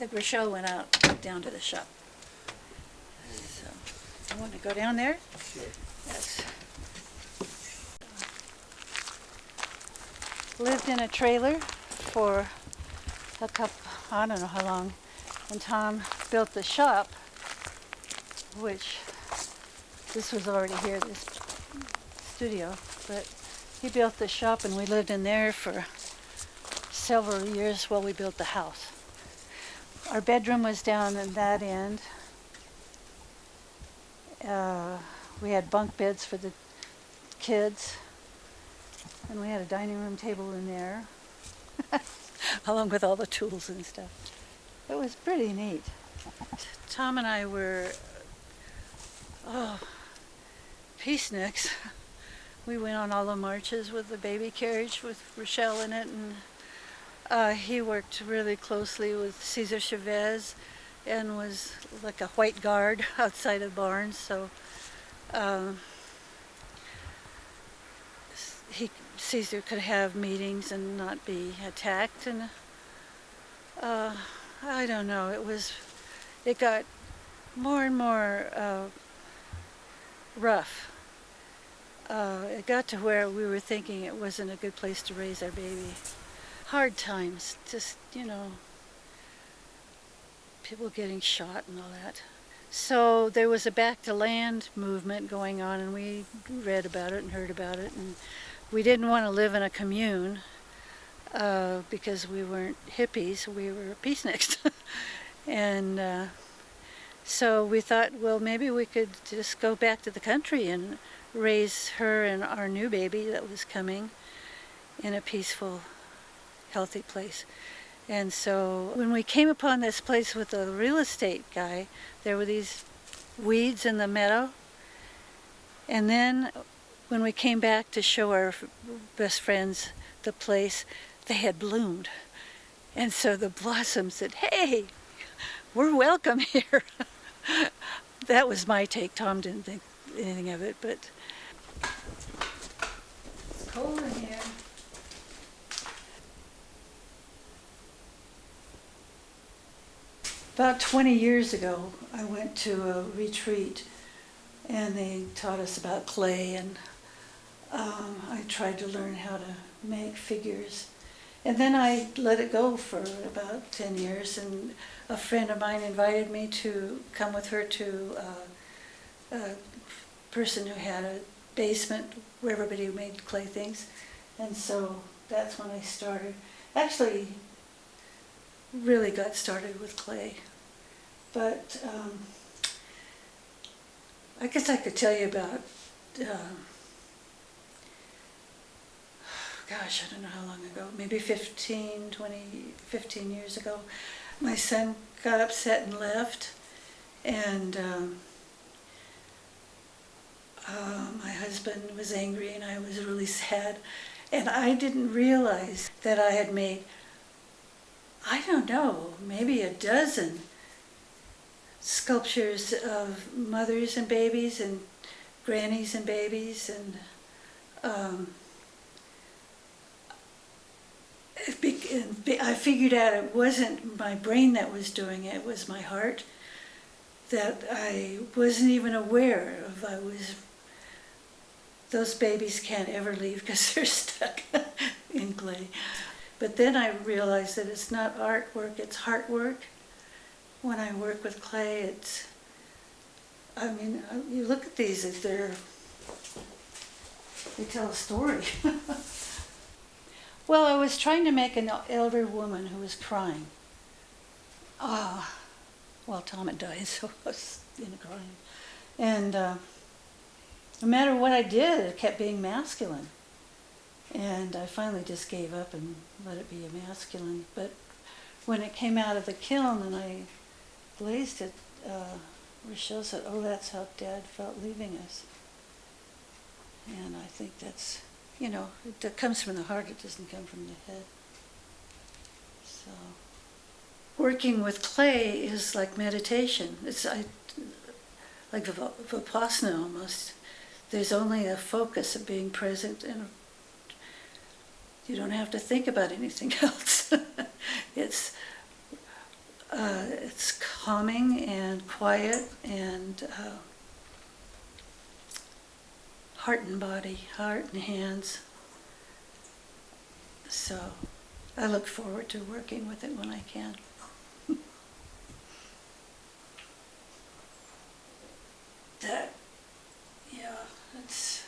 but Rochelle went out down to the shop. So, you want to go down there? Sure. Yes. Lived in a trailer for a couple, I don't know how long, and Tom built the shop, which this was already here, this studio, but he built the shop and we lived in there for several years while we built the house. Our bedroom was down in that end. We had bunk beds for the kids, and we had a dining room table in there, along with all the tools and stuff. It was pretty neat. Tom and I were, peaceniks. We went on all the marches with the baby carriage with Rochelle in it, and he worked really closely with Cesar Chavez and was like a white guard outside of barns, so Cesar could have meetings and not be attacked, and I don't know, it got more and more rough. It got to where we were thinking it wasn't a good place to raise our baby. Hard times, just, people getting shot and all that. So there was a back to land movement going on, and we read about it and heard about it, and we didn't want to live in a commune because we weren't hippies, we were peaceniks. And so we thought, well, maybe we could just go back to the country and raise her and our new baby that was coming in a peaceful, healthy place. And so when we came upon this place with the real estate guy, there were these weeds in the meadow. And then when we came back to show our best friends the place, they had bloomed. And so the blossoms said, "Hey, we're welcome here." That was my take. Tom didn't think anything of it, but it's cold in here. About 20 years ago, I went to a retreat, and they taught us about clay, and I tried to learn how to make figures. And then I let it go for about 10 years, and a friend of mine invited me to come with her to a person who had a basement where everybody made clay things. And so that's when I started. Actually, really got started with clay. But I guess I could tell you about, gosh, I don't know how long ago, maybe 15 years ago. My son got upset and left, and my husband was angry and I was really sad. And I didn't realize that I had made, I don't know, maybe a dozen sculptures of mothers and babies and grannies and babies, and I figured out it wasn't my brain that was doing it, it was my heart, that I wasn't even aware of. Those babies can't ever leave because they're stuck in clay. But then I realized that it's not artwork, it's heart work. When I work with clay, you look at these, they tell a story. Well, I was trying to make an elder woman who was crying. Well, Tom had died, so I was crying. And no matter what I did, it kept being masculine. And I finally just gave up and let it be a masculine. But when it came out of the kiln and I glazed it, Rochelle said, "Oh, that's how Dad felt leaving us." And I think that's, it comes from the heart, it doesn't come from the head. So, working with clay is like meditation. It's like Vipassana almost. There's only a focus of being present, and you don't have to think about anything else. It's It's calming and quiet and heart and body, heart and hands. So I look forward to working with it when I can. That, yeah, it's